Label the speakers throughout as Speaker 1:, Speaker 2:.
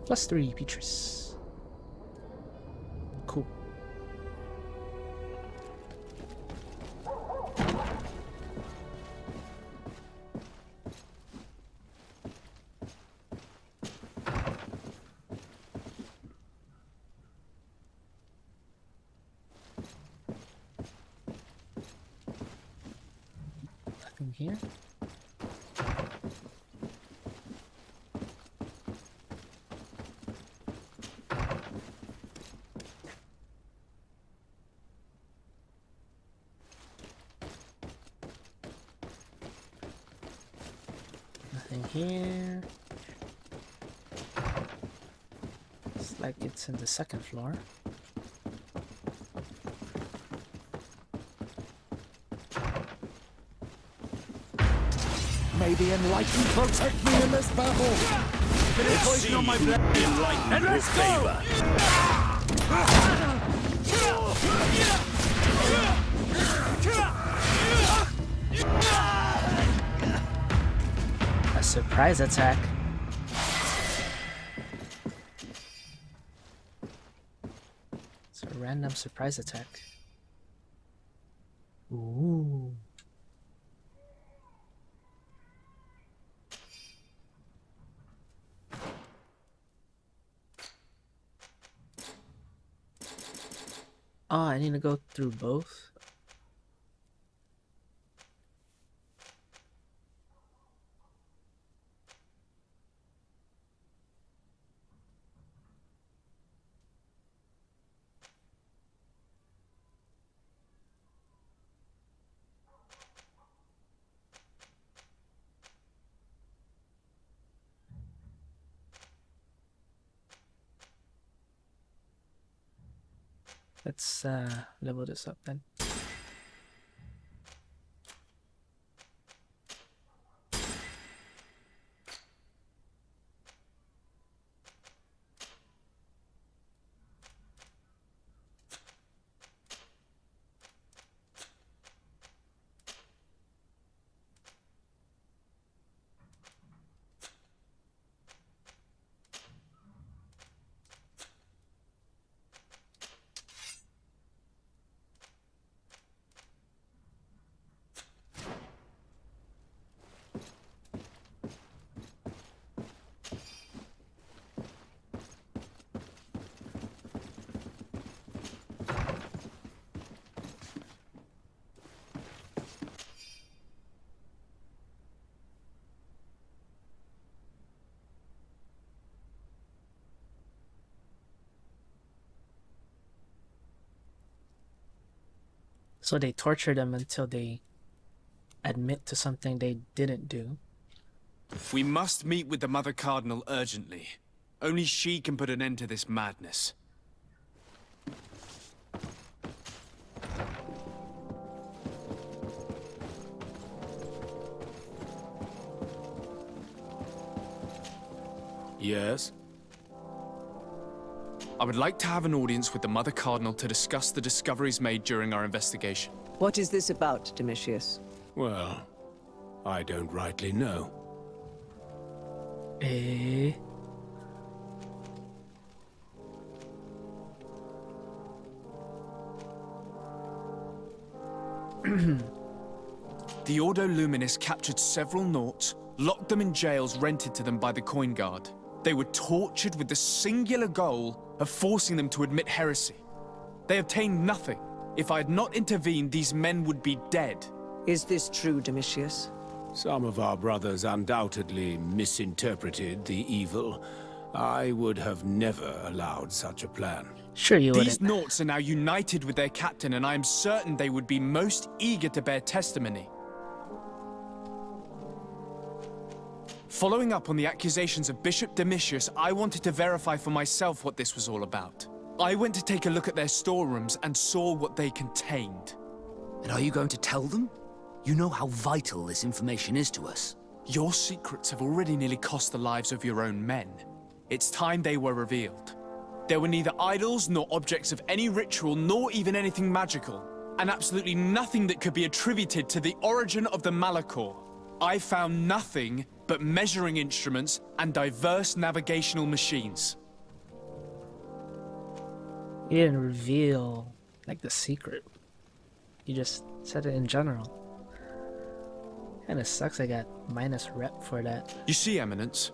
Speaker 1: +3 Petrus. Cool. Nothing here. Nothing here. It's like it's in the second floor.
Speaker 2: May the enlightened protect me in this battle.
Speaker 3: Poison on my blood. Enlightened will favor.
Speaker 1: A surprise attack. It's a random surprise attack. Ooh. Oh, I need to go through both. Let's level this up then. So they torture them until they admit to something they didn't do.
Speaker 3: We must meet with the Mother Cardinal urgently. Only she can put an end to this madness.
Speaker 2: Yes?
Speaker 3: I would like to have an audience with the Mother Cardinal to discuss the discoveries made during our investigation.
Speaker 4: What is this about, Domitius?
Speaker 2: Well, I don't rightly know.
Speaker 1: Eh?
Speaker 3: The Ordo Luminis captured several Nauts, locked them in jails rented to them by the Coin Guard. They were tortured with the singular goal of forcing them to admit heresy. They obtained nothing. If I had not intervened, these men would be dead.
Speaker 4: Is this true, Domitius?
Speaker 2: Some of our brothers undoubtedly misinterpreted the evil. I would have never allowed such a plan.
Speaker 1: Sure you wouldn't.
Speaker 3: These Nauts are now united with their captain, and I am certain they would be most eager to bear testimony. Following up on the accusations of Bishop Domitius, I wanted to verify for myself what this was all about. I went to take a look at their storerooms and saw what they contained.
Speaker 5: And are you going to tell them? You know how vital this information is to us.
Speaker 3: Your secrets have already nearly cost the lives of your own men. It's time they were revealed. There were neither idols nor objects of any ritual, nor even anything magical, and absolutely nothing that could be attributed to the origin of the Malachor. I found nothing but measuring instruments and diverse navigational machines.
Speaker 1: You didn't reveal, like, the secret. You just said it in general. Kinda sucks I got minus rep for that.
Speaker 3: You see, Eminence,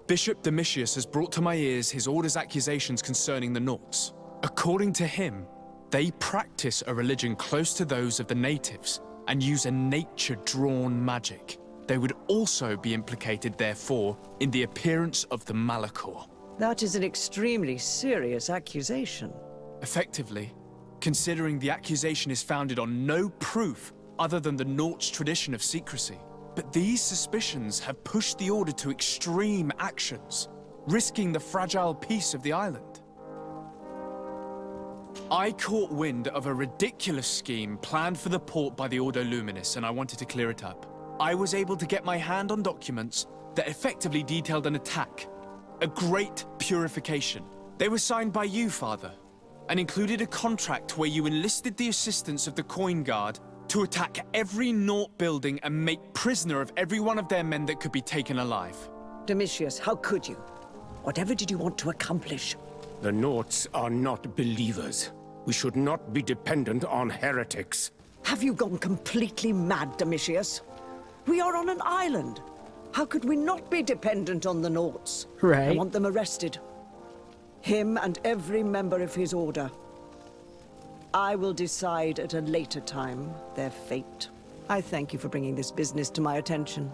Speaker 3: Bishop Domitius has brought to my ears his order's accusations concerning the Nauts. According to him, they practice a religion close to those of the natives and use a nature-drawn magic. They would also be implicated, therefore, in the appearance of the Malachor.
Speaker 4: That is an extremely serious accusation.
Speaker 3: Effectively, considering the accusation is founded on no proof other than the Nauts' tradition of secrecy. But these suspicions have pushed the Order to extreme actions, risking the fragile peace of the island. I caught wind of a ridiculous scheme planned for the port by the Ordo Luminis, and I wanted to clear it up. I was able to get my hand on documents that effectively detailed an attack, a great purification. They were signed by you, Father, and included a contract where you enlisted the assistance of the Coin Guard to attack every Naut building and make prisoner of every one of their men that could be taken alive.
Speaker 4: Domitius, how could you? Whatever did you want to accomplish?
Speaker 2: The Nauts are not believers. We should not be dependent on heretics.
Speaker 4: Have you gone completely mad, Domitius? We are on an island. How could we not be dependent on the Nauts? I
Speaker 1: Right.
Speaker 4: want them arrested. Him and every member of his order. I will decide at a later time their fate. I thank you for bringing this business to my attention.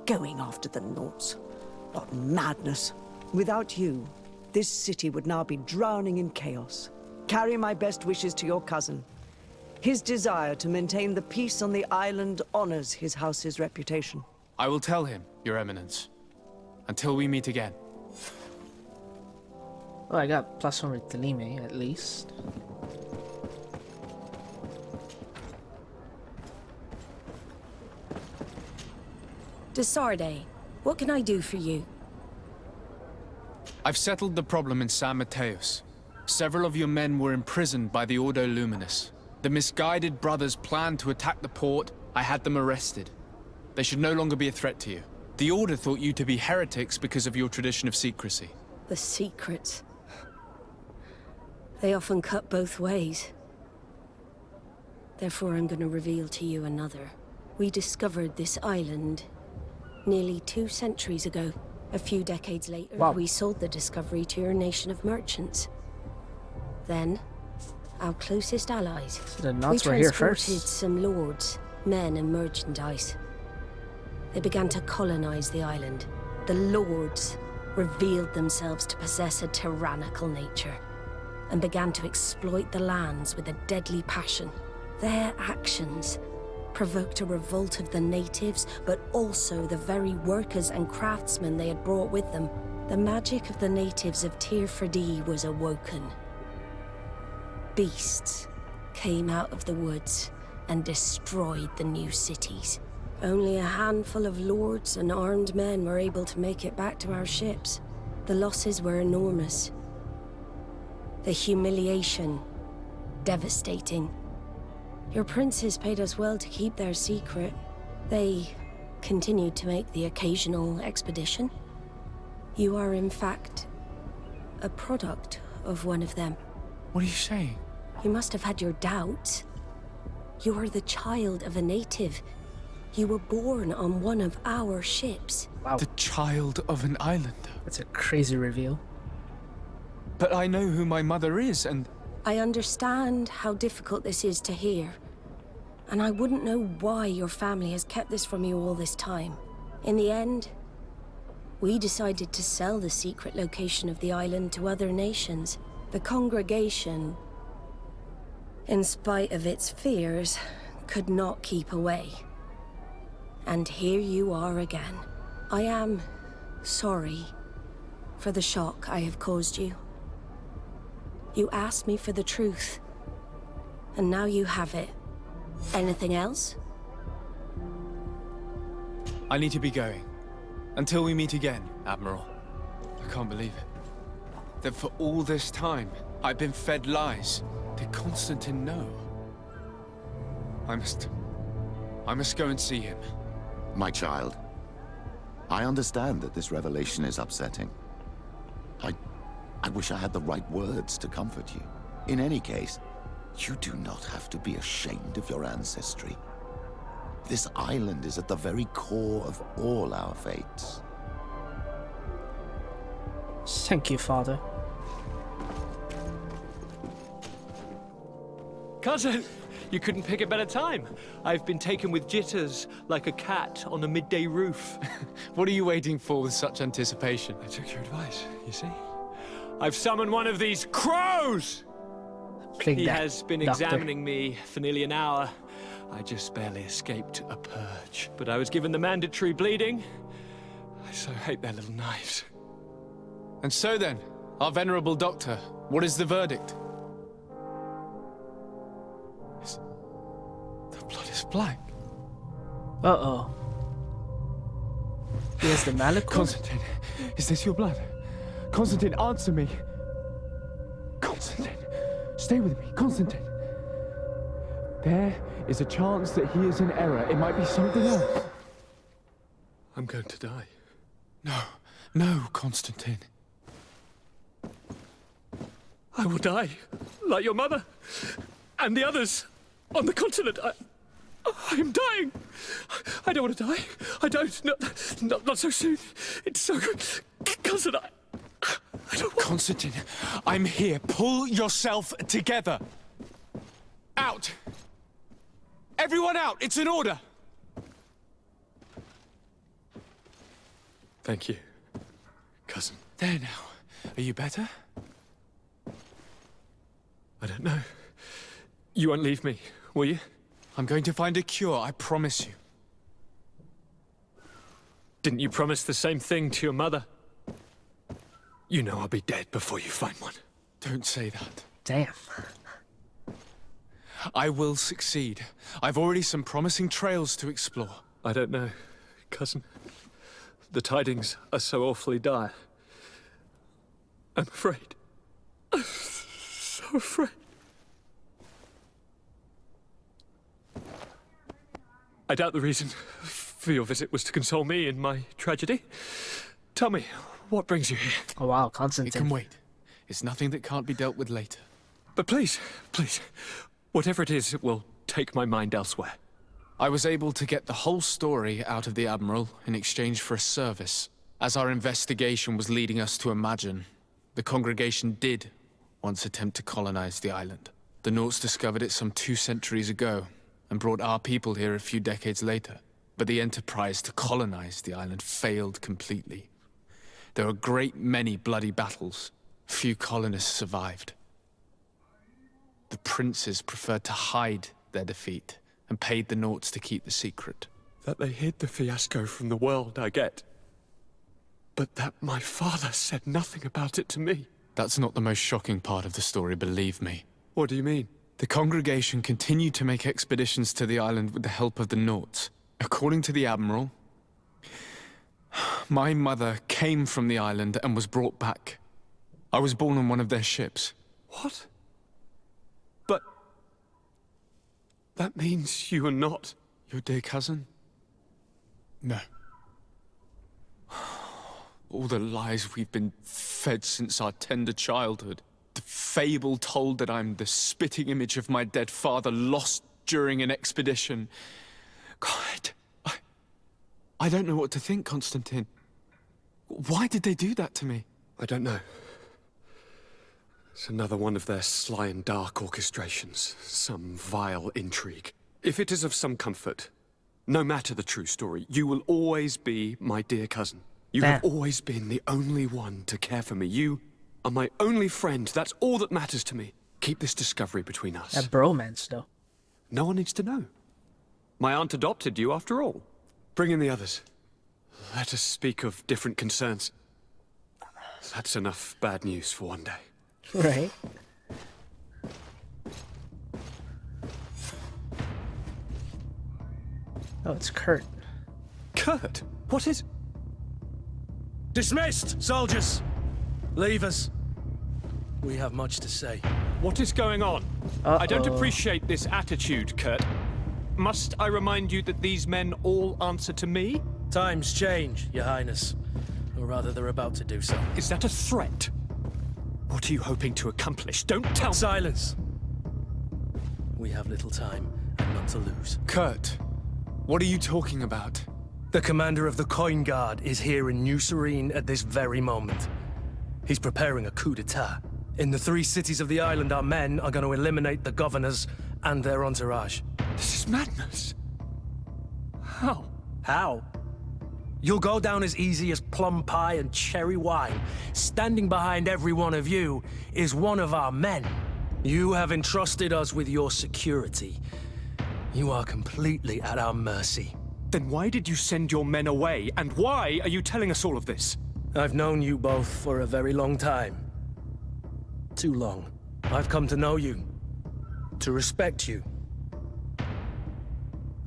Speaker 4: Going after the Nauts. What madness. Without you, this city would now be drowning in chaos. Carry my best wishes to your cousin. His desire to maintain the peace on the island honors his house's reputation.
Speaker 3: I will tell him, Your Eminence. Until we meet again.
Speaker 1: Well, I got +1 with Telime, at least.
Speaker 6: To Sardet, what can I do for you?
Speaker 3: I've settled the problem in San Mateus. Several of your men were imprisoned by the Ordo Luminis. The misguided brothers planned to attack the port. I had them arrested. They should no longer be a threat to you. The Order thought you to be heretics because of your tradition of secrecy.
Speaker 6: The secrets. They often cut both ways. Therefore, I'm going to reveal to you another. We discovered this island nearly 2 centuries ago. A few decades later,
Speaker 1: Wow.
Speaker 6: we sold the discovery to your nation of merchants. Then, our closest allies.
Speaker 1: So the
Speaker 6: We
Speaker 1: Nauts were here
Speaker 6: transported
Speaker 1: first.
Speaker 6: some lords, men, and merchandise. They began to colonize the island. The lords revealed themselves to possess a tyrannical nature and began to exploit the lands with a deadly passion. Their actions provoked a revolt of the natives, but also the very workers and craftsmen they had brought with them. The magic of the natives of Tir Fredie was awoken. Beasts came out of the woods and destroyed the new cities. Only a handful of lords and armed men were able to make it back to our ships. The losses were enormous. The humiliation, devastating. Your princes paid us well to keep their secret. They continued to make the occasional expedition. You are, in fact, a product of one of them.
Speaker 3: What are you saying?
Speaker 6: You must have had your doubts. You are the child of a native. You were born on one of our ships.
Speaker 1: Wow,
Speaker 3: The child of an islander.
Speaker 1: that's a crazy reveal.
Speaker 3: But I know who my mother is, and
Speaker 6: I understand how difficult this is to hear. And I wouldn't know why your family has kept this from you all this time. In the end, we decided to sell the secret location of the island to other nations. The congregation, in spite of its fears, could not keep away. And here you are again. I am sorry for the shock I have caused you. You asked me for the truth, and now you have it. Anything else?
Speaker 3: I need to be going. Until we meet again, Admiral. I can't believe it. That for all this time, I've been fed lies. Did Constantine know? I must go and see him.
Speaker 7: My child, I understand that this revelation is upsetting. I wish I had the right words to comfort you. In any case, you do not have to be ashamed of your ancestry. This island is at the very core of all our fates.
Speaker 1: Thank you, Father.
Speaker 8: Cousin, you couldn't pick a better time. I've been taken with jitters, like a cat on a midday roof.
Speaker 3: What are you waiting for with such anticipation?
Speaker 8: I took your advice, you see? I've summoned one of these crows! He has been examining me for nearly an hour. I just barely escaped a purge. But I was given the mandatory bleeding. I so hate their little knives.
Speaker 3: And so then, our venerable doctor, what is the verdict? The blood is black.
Speaker 1: Uh-oh. Here's the Malachor?
Speaker 9: Constantine, is this your blood? Constantine, answer me. Constantine, stay with me, Constantine. There is a chance that he is in error. It might be something else.
Speaker 8: I'm going to die.
Speaker 3: No, Constantine.
Speaker 8: I will die, like your mother, and the others on the continent. I am dying. I don't want to die. I don't. Not so soon. It's so good. Cousin, I don't want...
Speaker 3: Constantine, I'm here. Pull yourself together. Out. Everyone out. It's an order.
Speaker 8: Thank you, cousin.
Speaker 3: There now. Are you better?
Speaker 8: I don't know. You won't leave me, will you?
Speaker 3: I'm going to find a cure, I promise you.
Speaker 8: Didn't you promise the same thing to your mother? You know I'll be dead before you find one.
Speaker 3: Don't say that.
Speaker 1: Damn.
Speaker 3: I will succeed. I've already some promising trails to explore.
Speaker 8: I don't know, cousin. The tidings are so awfully dire. I'm afraid. I'm so afraid. I doubt the reason for your visit was to console me in my tragedy. Tell me, what brings you here?
Speaker 1: Oh wow, Constantine.
Speaker 3: It can wait. It's nothing that can't be dealt with later.
Speaker 8: But please, whatever it is, it will take my mind elsewhere.
Speaker 3: I was able to get the whole story out of the Admiral in exchange for a service. As our investigation was leading us to imagine, the congregation did once attempt to colonize the island. The Nauts discovered it some 2 centuries ago, and brought our people here a few decades later. But the enterprise to colonize the island failed completely. There were a great many bloody battles. Few colonists survived. The princes preferred to hide their defeat, and paid the Nauts to keep the secret.
Speaker 8: That they hid the fiasco from the world, I get. But that my father said nothing about it to me.
Speaker 3: That's not the most shocking part of the story, believe me.
Speaker 8: What do you mean?
Speaker 3: The congregation continued to make expeditions to the island with the help of the Nauts. According to the Admiral, my mother came from the island and was brought back. I was born on one of their ships.
Speaker 8: What? But... that means you are not...
Speaker 3: your dear cousin? No. All the lies we've been fed since our tender childhood. The fable told that I'm the spitting image of my dead father lost during an expedition. God, I don't know what to think, Constantine. Why did they do that to me?
Speaker 8: I don't know. It's another one of their sly and dark orchestrations. Some vile intrigue. If it is of some comfort, no matter the true story, you will always be my dear cousin. You have always been the only one to care for me. You are my only friend. That's all that matters to me. Keep this discovery between us.
Speaker 1: That bromance, though.
Speaker 8: No one needs to know. My aunt adopted you, after all. Bring in the others. Let us speak of different concerns. That's enough bad news for one day.
Speaker 1: Right. Oh, it's Kurt.
Speaker 8: Kurt? What is...
Speaker 10: Dismissed, soldiers! Leave us. We have much to say.
Speaker 8: What is going on? I don't appreciate this attitude, Kurt. Must I remind you that these men all answer to me?
Speaker 10: Times change, Your Highness. Or rather, they're about to do so.
Speaker 8: Is that a threat? What are you hoping to accomplish? Don't tell me!
Speaker 10: Silence! We have little time, and none to lose.
Speaker 3: Kurt, what are you talking about?
Speaker 10: The commander of the Coin Guard is here in New Serene at this very moment. He's preparing a coup d'etat. In the 3 cities of the island, our men are going to eliminate the governors and their entourage.
Speaker 8: This is madness. How?
Speaker 10: How? You'll go down as easy as plum pie and cherry wine. Standing behind every one of you is one of our men. You have entrusted us with your security. You are completely at our mercy.
Speaker 8: Then why did you send your men away? And why are you telling us all of this?
Speaker 10: I've known you both for a very long time. Too long. I've come to know you. To respect you.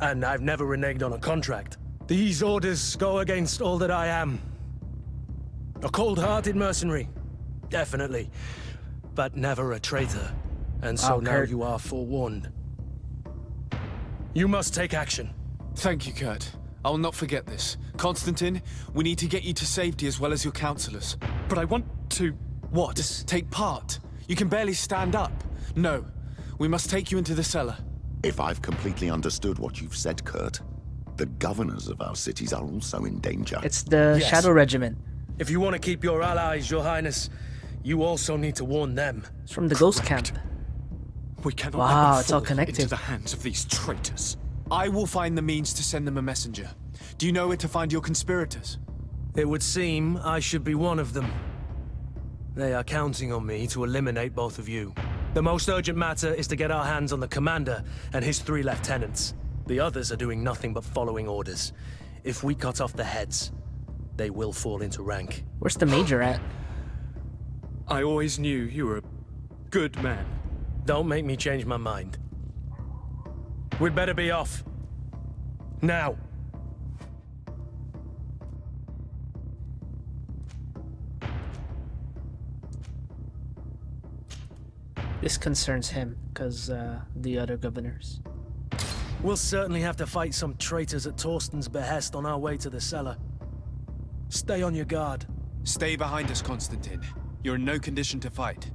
Speaker 10: And I've never reneged on a contract. These orders go against all that I am. A cold-hearted mercenary. Definitely. But never a traitor. And so now you are forewarned. You must take action.
Speaker 3: Thank you, Kurt. I will not forget this. Constantine, we need to get you to safety as well as your counselors.
Speaker 8: But I want to...
Speaker 3: What? Take part. You can barely stand up. No. We must take you into the cellar.
Speaker 7: If I've completely understood what you've said, Kurt, the governors of our cities are also in danger.
Speaker 1: It's the Shadow Regiment.
Speaker 10: If you want to keep your allies, Your Highness, you also need to warn them.
Speaker 1: It's from the Ghost Camp.
Speaker 8: We cannot
Speaker 1: Wow,
Speaker 8: let
Speaker 1: it's all
Speaker 8: them fall
Speaker 1: connected.
Speaker 8: into the hands of these traitors.
Speaker 3: I will find the means to send them a messenger. Do you know where to find your conspirators?
Speaker 10: It would seem I should be one of them. They are counting on me to eliminate both of you. The most urgent matter is to get our hands on the commander and his 3 lieutenants. The others are doing nothing but following orders. If we cut off the heads, they will fall into rank.
Speaker 1: Where's the Major at?
Speaker 8: I always knew you were a good man.
Speaker 10: Don't make me change my mind. We'd better be off. Now.
Speaker 1: This concerns him, because the other governors.
Speaker 10: We'll certainly have to fight some traitors at Torsten's behest on our way to the cellar. Stay on your guard.
Speaker 3: Stay behind us, Constantine. You're in no condition to fight.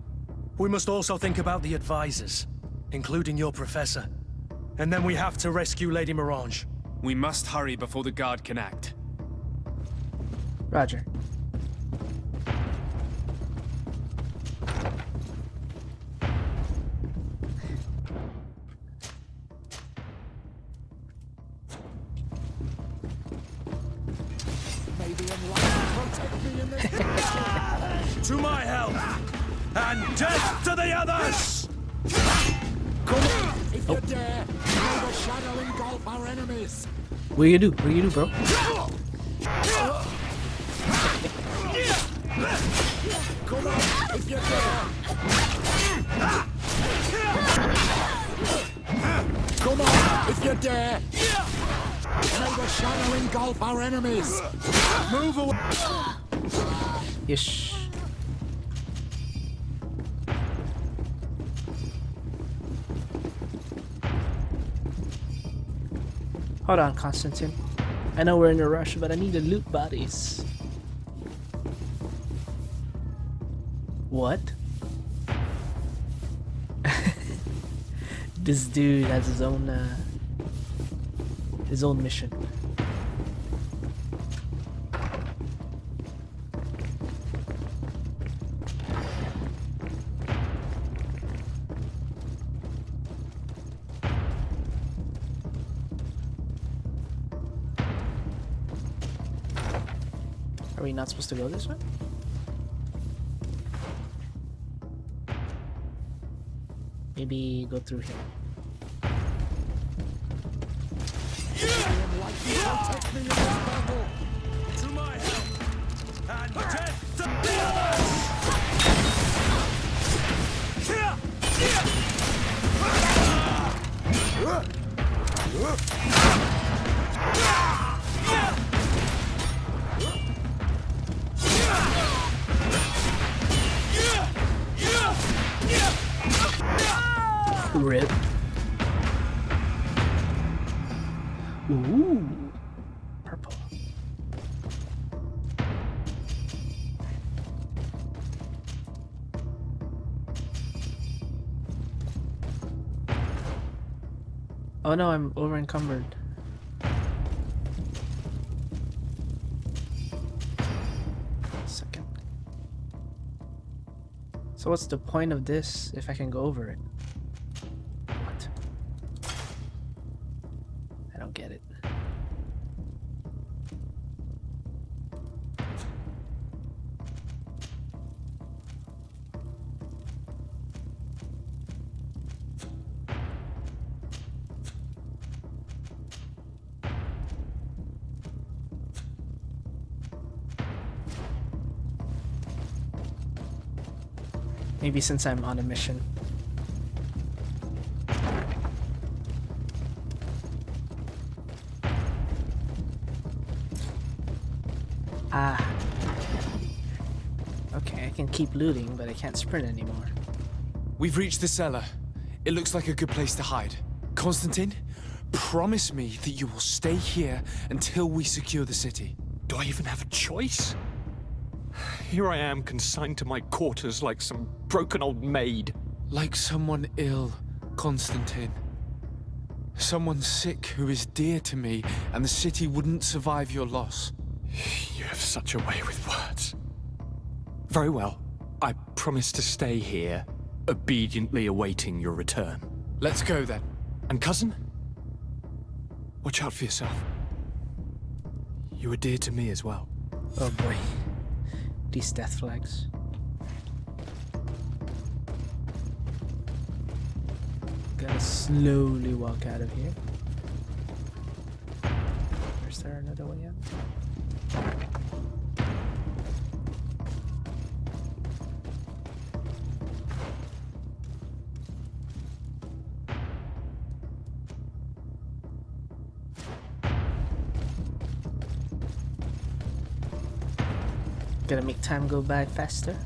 Speaker 10: We must also think about the advisors, including your professor. And then we have to rescue Lady Mirange.
Speaker 3: We must hurry before the guard can act.
Speaker 1: Roger.
Speaker 10: To my help! And death to the others!
Speaker 11: Come on! If you dare, may the shadow engulf our enemies!
Speaker 1: What you do? What you do, bro?
Speaker 11: Come on! If you dare! Come on! If you dare! May the shadow engulf our enemies! Move away!
Speaker 1: Ish. Hold on, Constantine. I know we're in a rush, but I need to loot bodies. What? This dude has his own mission. Are we not supposed to go this way? Maybe go through here.
Speaker 11: Protect me in this battle!
Speaker 10: To my help! And death to the others!
Speaker 1: Rip. Ooh. Purple. Oh no, I'm over encumbered. Second. So what's the point of this if I can go over it? What? I don't get it. Maybe since I'm on a mission. Ah. Okay, I can keep looting, but I can't sprint anymore.
Speaker 3: We've reached the cellar. It looks like a good place to hide. Constantine, promise me that you will stay here until we secure the city.
Speaker 8: Do I even have a choice? Here I am, consigned to my quarters like some broken old maid.
Speaker 3: Like someone ill, Constantine. Someone sick who is dear to me, and the city wouldn't survive your loss.
Speaker 8: You have such a way with words. Very well. I promise to stay here, obediently awaiting your return.
Speaker 3: Let's go then.
Speaker 8: And cousin? Watch out for yourself. You were dear to me as well.
Speaker 1: Oh boy. These death flags. Gotta slowly walk out of here. Is there another way out? Gotta make time go by faster.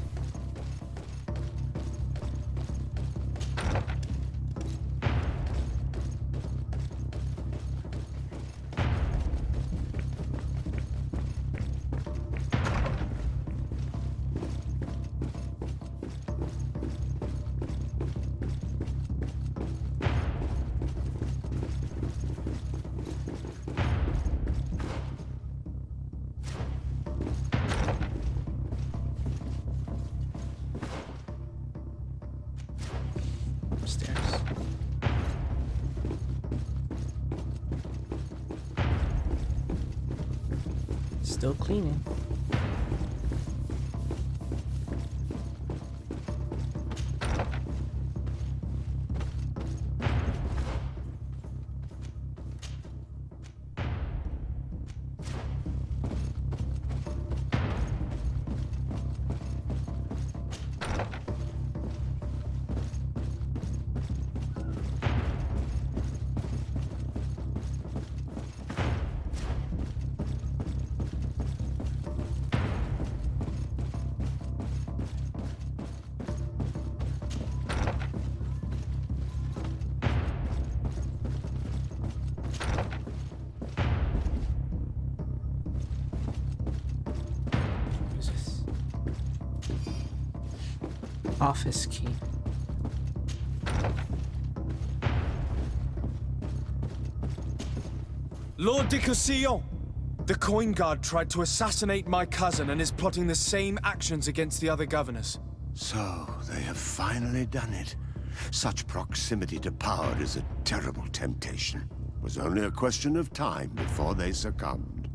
Speaker 1: Upstairs. Still cleaning. Office key.
Speaker 3: Lord de Cosillon! The Coin Guard tried to assassinate my cousin and is plotting the same actions against the other governors.
Speaker 12: So, they have finally done it. Such proximity to power is a terrible temptation. It was only a question of time before they succumbed.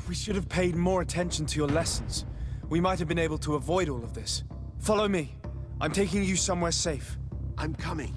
Speaker 3: We should have paid more attention to your lessons. We might have been able to avoid all of this. Follow me. I'm taking you somewhere safe.
Speaker 12: I'm coming.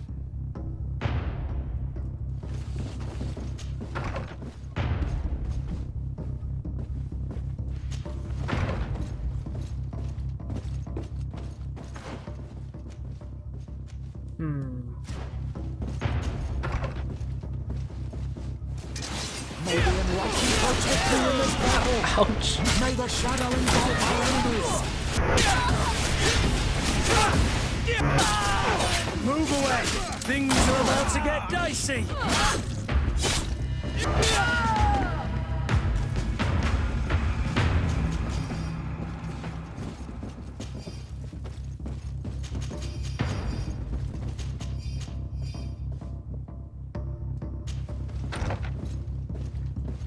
Speaker 11: May the enlightened protect you in this battle.
Speaker 1: Ouch.
Speaker 11: May the shadow engulf our enemies.
Speaker 10: Move away! Things are about to get dicey!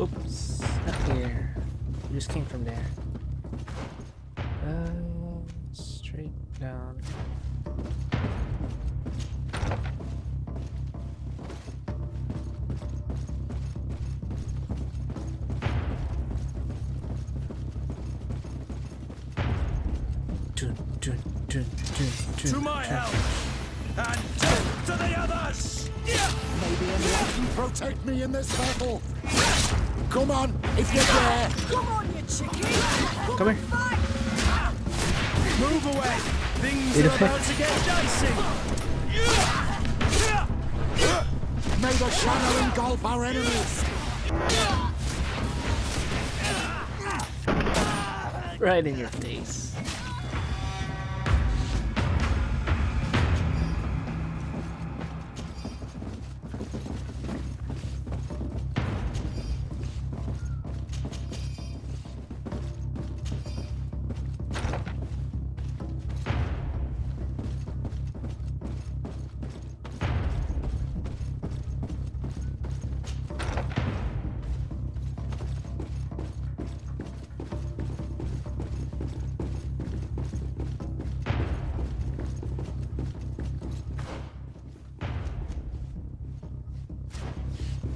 Speaker 1: Oops, up here. You just came from there. Straight down.
Speaker 10: To my help! And death to the others!
Speaker 11: Maybe enlighten protect me in this battle. Come on, if you dare.
Speaker 13: Come on, you chicken!
Speaker 1: Come here.
Speaker 10: Move away! Things
Speaker 1: Need
Speaker 10: are
Speaker 1: a pick.
Speaker 10: about to get dicey!
Speaker 11: May the shadow engulf our enemies.
Speaker 1: Right in your face.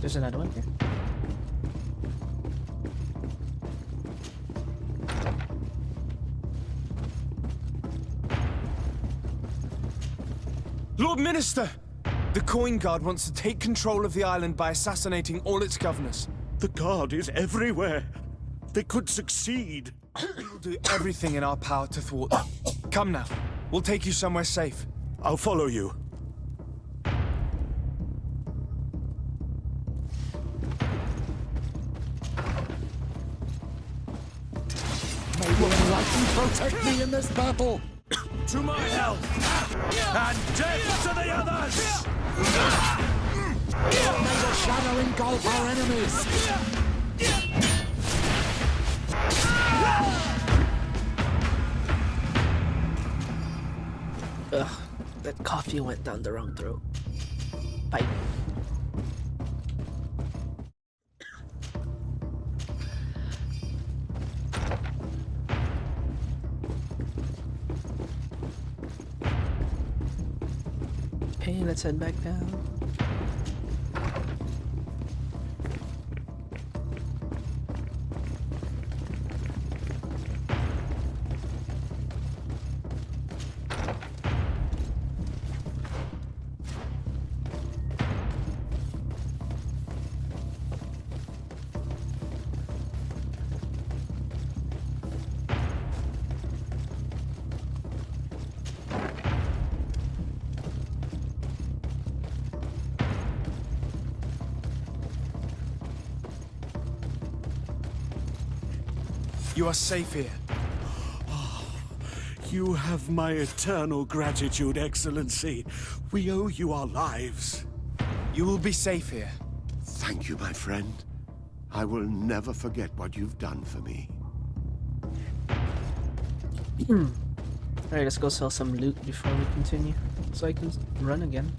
Speaker 1: There's another one here.
Speaker 3: Lord Minister! The Coin Guard wants to take control of the island by assassinating all its governors.
Speaker 12: The Guard is everywhere. They could succeed.
Speaker 3: We'll do everything in our power to thwart them. Come now. We'll take you somewhere safe.
Speaker 12: I'll follow you.
Speaker 11: May the enlighten protect me in this battle.
Speaker 10: To my help! And death to the others!
Speaker 11: May the shadow engulf our enemies.
Speaker 1: Ugh, that coffee went down the wrong throat. Pipe. Okay, let's head back down.
Speaker 3: You are safe here.
Speaker 12: You have my eternal gratitude, Excellency. We owe you our lives.
Speaker 3: You will be safe here.
Speaker 12: Thank you, my friend. I will never forget what you've done for me.
Speaker 1: Alright, let's go sell some loot before we continue, so I can run again.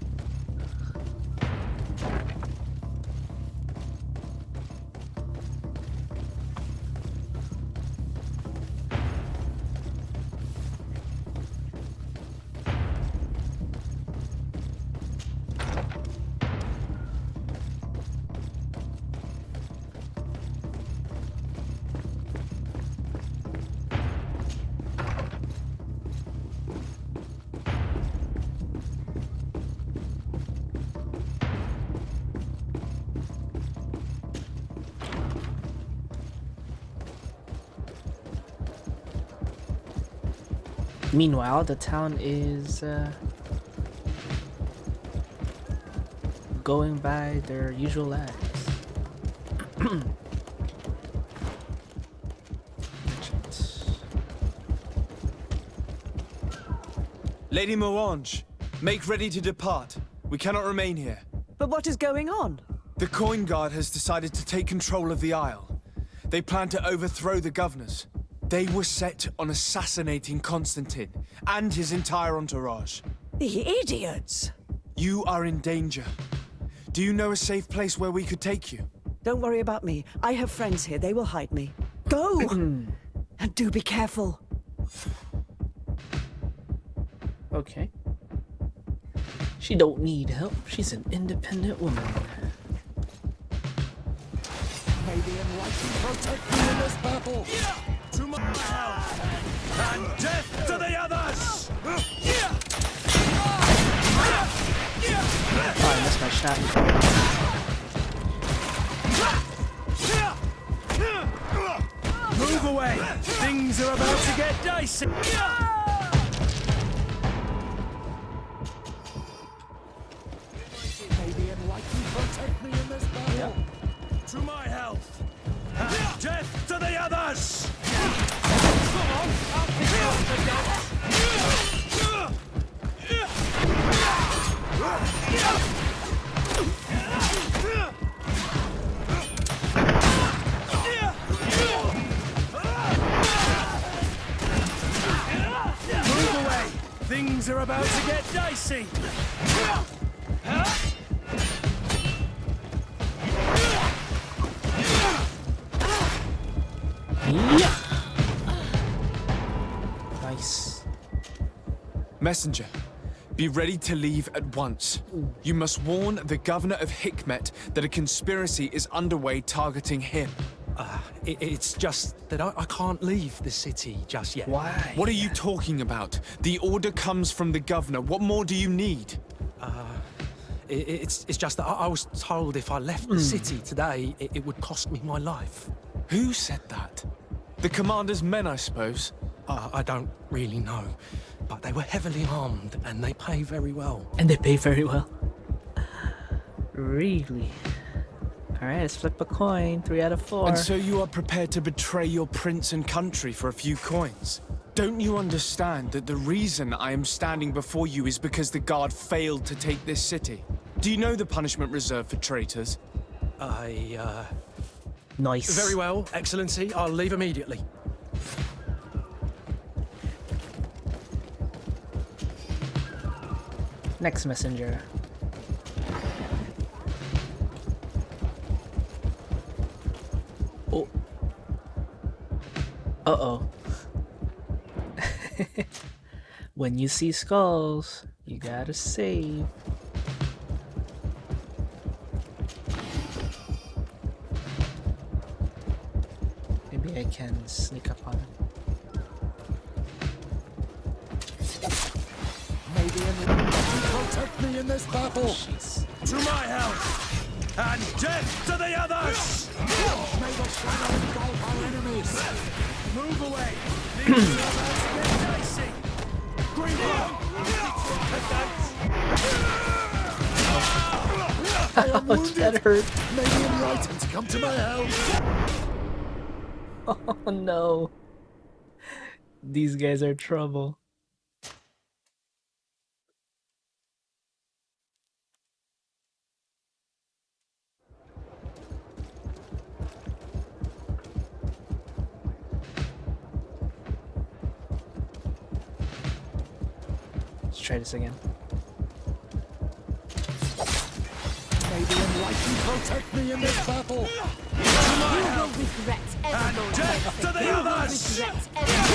Speaker 1: Meanwhile, the town is going by their usual lives.
Speaker 3: Lady Morange, make ready to depart. We cannot remain here.
Speaker 4: But what is going on?
Speaker 3: The Coin Guard has decided to take control of the Isle. They plan to overthrow the governors. They were set on assassinating Constantine and his entire entourage.
Speaker 4: The idiots!
Speaker 3: You are in danger. Do you know a safe place where we could take you?
Speaker 4: Don't worry about me. I have friends here. They will hide me. Go! And do be careful.
Speaker 1: Okay. She don't need help. She's an independent woman.
Speaker 11: May the enlightened protect me in this battle!
Speaker 10: To my help! And death to the others!
Speaker 1: Oh, I missed my shot.
Speaker 10: Move away! Things are about to get dicey!
Speaker 11: May the enlightened protect me in this battle!
Speaker 10: To my health! And death to the others! Come on, I'll pick you up the death! Move away! Things are about to get dicey!
Speaker 1: Yeah. Nice.
Speaker 3: Messenger, be ready to leave at once. You must warn the governor of Hikmet that a conspiracy is underway targeting him.
Speaker 10: It's just that I can't leave the city just yet.
Speaker 1: Why?
Speaker 3: What are you talking about? The order comes from the governor. What more do you need?
Speaker 10: It's just that I was told if I left the city today, it would cost me my life.
Speaker 3: Who said that? The commander's men, I suppose.
Speaker 10: I don't really know, but they were heavily armed and they pay very well.
Speaker 1: And they pay very well. Really? Alright, let's flip a coin. 3 out of 4.
Speaker 3: And so you are prepared to betray your prince and country for a few coins? Don't you understand that the reason I am standing before you is because the Guard failed to take this city? Do you know the punishment reserved for traitors?
Speaker 1: Nice.
Speaker 10: Very well, Excellency. I'll leave immediately.
Speaker 1: Next messenger. Oh. Uh-oh. When you see skulls, you gotta save. Maybe I can sneak up on him.
Speaker 11: May the enlightened protect me in this battle!
Speaker 1: Jeez.
Speaker 10: To my help! And death to the others!
Speaker 11: May the shadow engulf our enemies!
Speaker 10: Move away! Things are about to get dicey!
Speaker 11: I am wounded!
Speaker 1: That hurt.
Speaker 11: May the enlightened come to my help!
Speaker 1: Oh no. These guys are trouble. Let's try this again.
Speaker 11: May the enlightened protect me in this battle!
Speaker 6: You will regret ever going
Speaker 10: death to the others!
Speaker 6: regret ever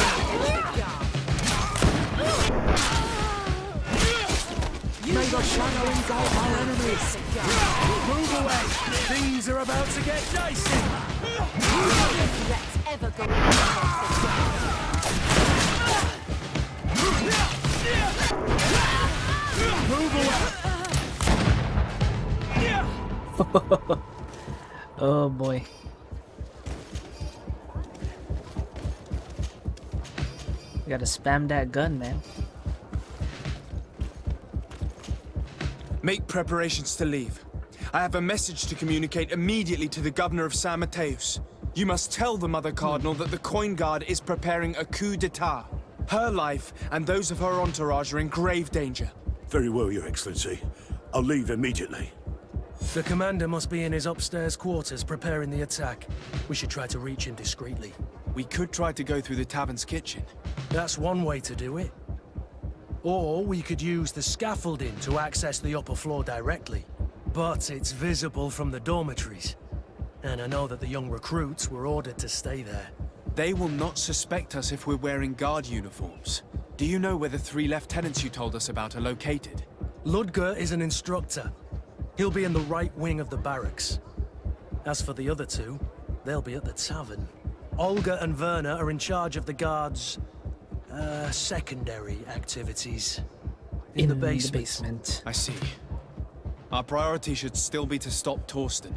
Speaker 11: May the shadow engulf our enemies!
Speaker 10: Move away! Things are about to get dicey!
Speaker 6: You will regret ever going
Speaker 10: Move away!
Speaker 1: Oh boy. We gotta spam that gun, man.
Speaker 3: Make preparations to leave. I have a message to communicate immediately to the governor of San Mateus. You must tell the Mother Cardinal that the Coin Guard is preparing a coup d'etat. Her life and those of her entourage are in grave danger.
Speaker 12: Very well, Your Excellency. I'll leave immediately.
Speaker 10: The commander must be in his upstairs quarters preparing the attack. We should try to reach him discreetly.
Speaker 3: We could try to go through the tavern's kitchen.
Speaker 10: That's one way to do it. Or we could use the scaffolding to access the upper floor directly. But it's visible from the dormitories. And I know that the young recruits were ordered to stay there.
Speaker 3: They will not suspect us if we're wearing guard uniforms. Do you know where the 3 lieutenants you told us about are located?
Speaker 10: Ludger is an instructor. He'll be in the right wing of the barracks. As for the other 2, they'll be at the tavern. Olga and Werner are in charge of the guards' secondary activities. In the basement.
Speaker 3: I see. Our priority should still be to stop Torsten.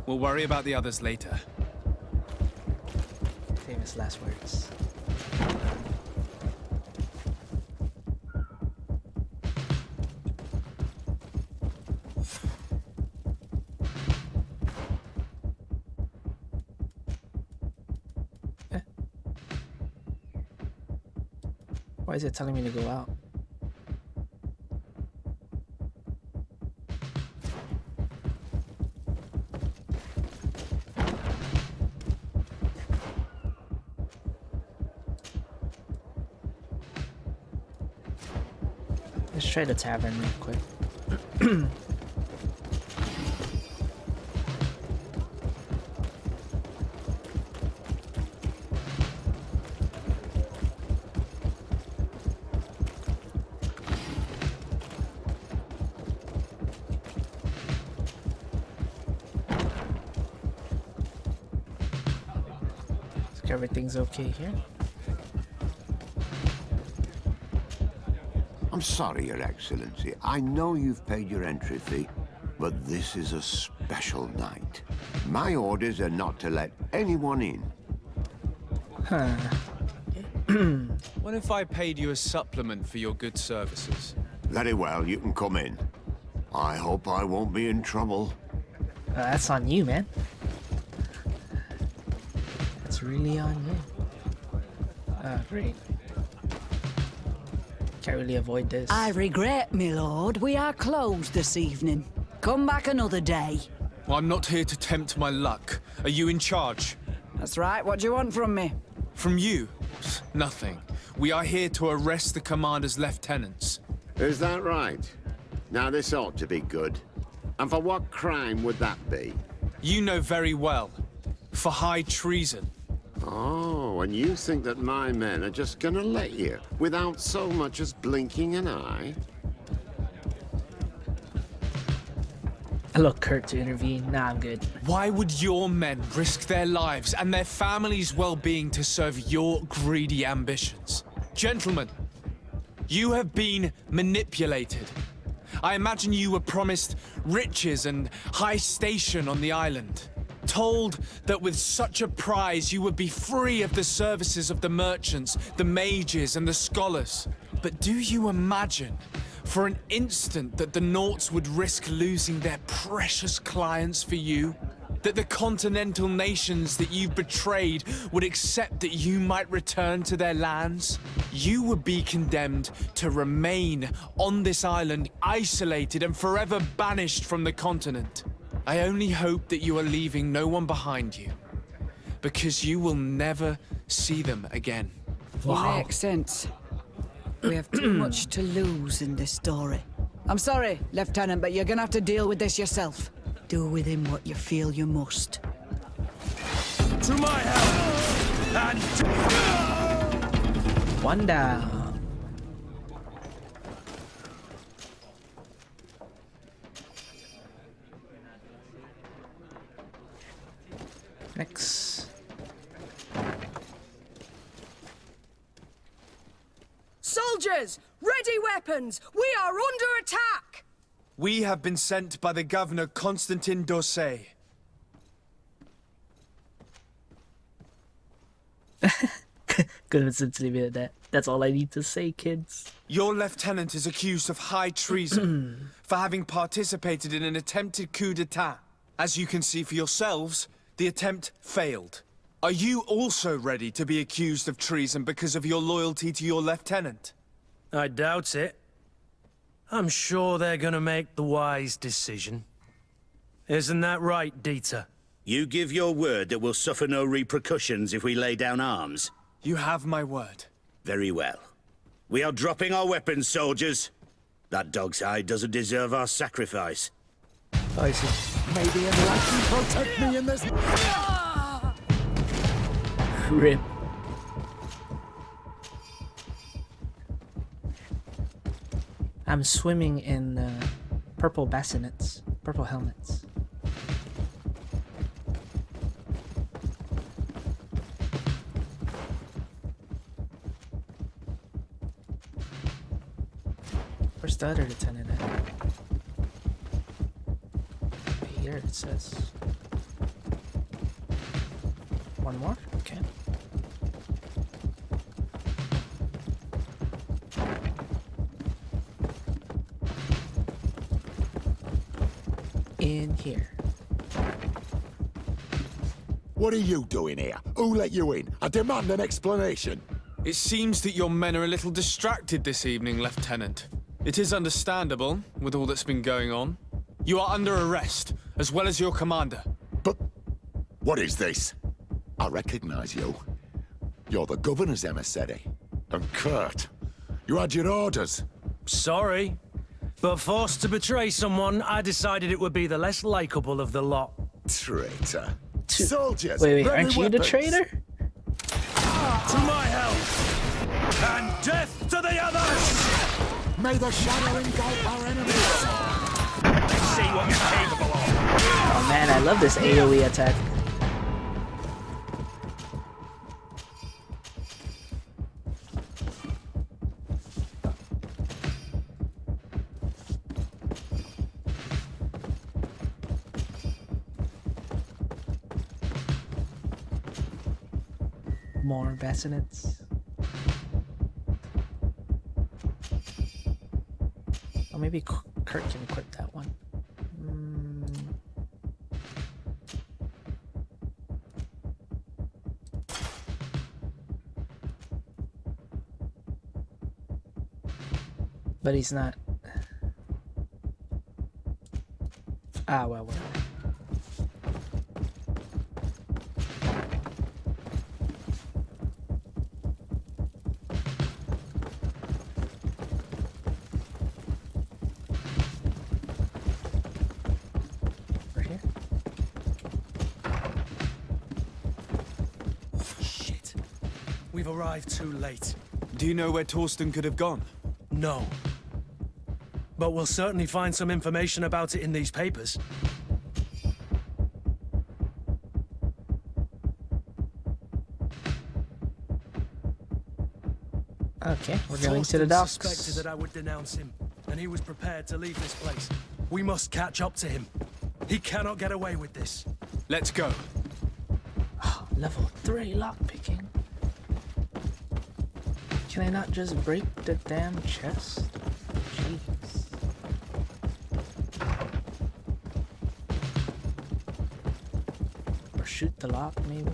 Speaker 3: We'll worry about the others later.
Speaker 1: Famous last words. Why is it telling me to go out? Let's try the tavern real quick. Everything's okay here.
Speaker 12: I'm sorry, Your Excellency. I know you've paid your entry fee, but this is a special night. My orders are not to let anyone in.
Speaker 1: Huh.
Speaker 3: What if I paid you a supplement for your good services?
Speaker 12: Very well, you can come in. I hope I won't be in trouble.
Speaker 1: That's on you, man. That's really on you. Ah, great. Can't really avoid this.
Speaker 13: I regret, my lord. We are closed this evening. Come back another day.
Speaker 3: Well, I'm not here to tempt my luck. Are you in charge?
Speaker 13: That's right. What do you want from me?
Speaker 3: From you? Nothing. We are here to arrest the commander's lieutenants.
Speaker 12: Is that right? Now this ought to be good. And for what crime would that be?
Speaker 3: You know very well. For high treason.
Speaker 12: Oh, and you think that my men are just gonna let you, without so much as blinking an eye?
Speaker 1: I look Kurt to intervene. Nah, I'm good.
Speaker 3: Why would your men risk their lives and their families' well-being to serve your greedy ambitions? Gentlemen, you have been manipulated. I imagine you were promised riches and high station on the island. Told that with such a prize you would be free of the services of the merchants, the mages, and the scholars. But do you imagine, for an instant, that the Nauts would risk losing their precious clients for you? That the continental nations that you've betrayed would accept that you might return to their lands? You would be condemned to remain on this island, isolated and forever banished from the continent. I only hope that you are leaving no one behind you, because you will never see them again.
Speaker 13: Wow. Makes sense. We have too much to lose in this story. I'm sorry, Lieutenant, but you're gonna have to deal with this yourself. Do with him what you feel you must.
Speaker 10: To my help! And...
Speaker 1: One down. Next.
Speaker 6: Soldiers! Ready weapons! We are under attack!
Speaker 3: We have been sent by the governor Constantine d'Orsay.
Speaker 1: Good simply be that. That's all I need to say, kids.
Speaker 3: Your lieutenant is accused of high treason for having participated in an attempted coup d'etat. As you can see for yourselves, the attempt failed. Are you also ready to be accused of treason because of your loyalty to your lieutenant?
Speaker 10: I doubt it. I'm sure they're gonna make the wise decision. Isn't that right, Dieter?
Speaker 14: You give your word that we'll suffer no repercussions if we lay down arms?
Speaker 3: You have my word.
Speaker 14: Very well. We are dropping our weapons, soldiers. That dog's hide doesn't deserve our sacrifice.
Speaker 1: Oh, I see.
Speaker 11: May the enlightened protect me in this.
Speaker 1: Rip. I'm swimming in purple bassinets, purple helmets. Where's the other lieutenant at? Here it says. One more? Okay. In here.
Speaker 11: What are you doing here? Who let you in? I demand an explanation.
Speaker 3: It seems that your men are a little distracted this evening, Lieutenant. It is understandable, with all that's been going on. You are under arrest, as well as your commander.
Speaker 11: But what is this? I recognize you. You're the governor's emissary. And Kurt, you had your orders.
Speaker 10: Sorry, but forced to betray someone, I decided it would be the less likable of the lot.
Speaker 11: Traitor. Soldiers,
Speaker 1: Wait,
Speaker 11: ready
Speaker 1: aren't you the
Speaker 11: weapons.
Speaker 1: traitor?
Speaker 10: To my help! And death to the others!
Speaker 11: May the shadow engulf our enemies.
Speaker 10: See what you're capable of.
Speaker 1: Oh man, I love this AoE attack. More bassinets. Oh, maybe Kurt can equip that one. But he's not. Ah, well, whatever.
Speaker 10: We've arrived too late.
Speaker 3: Do you know where Torsten could have gone?
Speaker 10: No. But we'll certainly find some information about it in these papers.
Speaker 1: Okay, we're going to the
Speaker 10: Torsten
Speaker 1: docks.
Speaker 10: suspected that I would denounce him, and he was prepared to leave this place. We must catch up to him. He cannot get away with this.
Speaker 3: Let's go.
Speaker 1: Oh, level 3 lockpicking. Can I not just break the damn chest? Jeez. Or shoot the lock, maybe?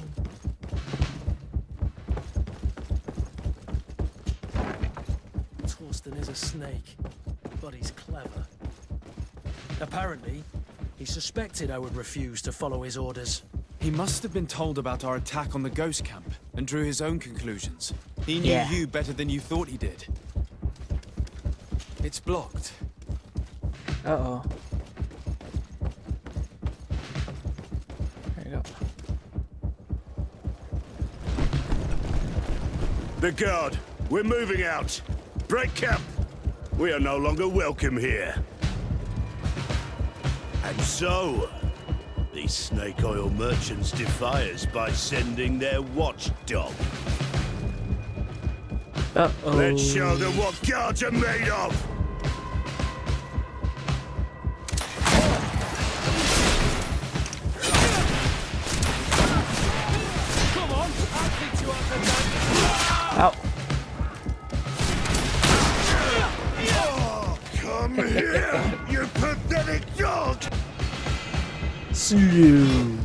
Speaker 10: Torsten is a snake, but he's clever. Apparently, he suspected I would refuse to follow his orders.
Speaker 3: He must have been told about our attack on the ghost camp and drew his own conclusions. He knew
Speaker 1: Yeah.
Speaker 3: you better than you thought he did. It's blocked.
Speaker 1: Uh-oh. There you go.
Speaker 14: The guard, we're moving out. Break camp. We are no longer welcome here. And so, these snake oil merchants defy us by sending their watchdog.
Speaker 1: Uh-oh.
Speaker 14: Let's show them what guards are made of!
Speaker 10: Come on, I'll beat you up and
Speaker 1: Ow.
Speaker 14: Oh, come here, you pathetic dog!
Speaker 1: Slew.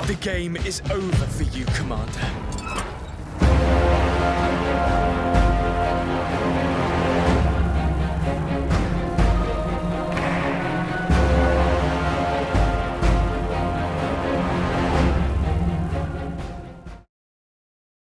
Speaker 3: The game is over for you, Commander.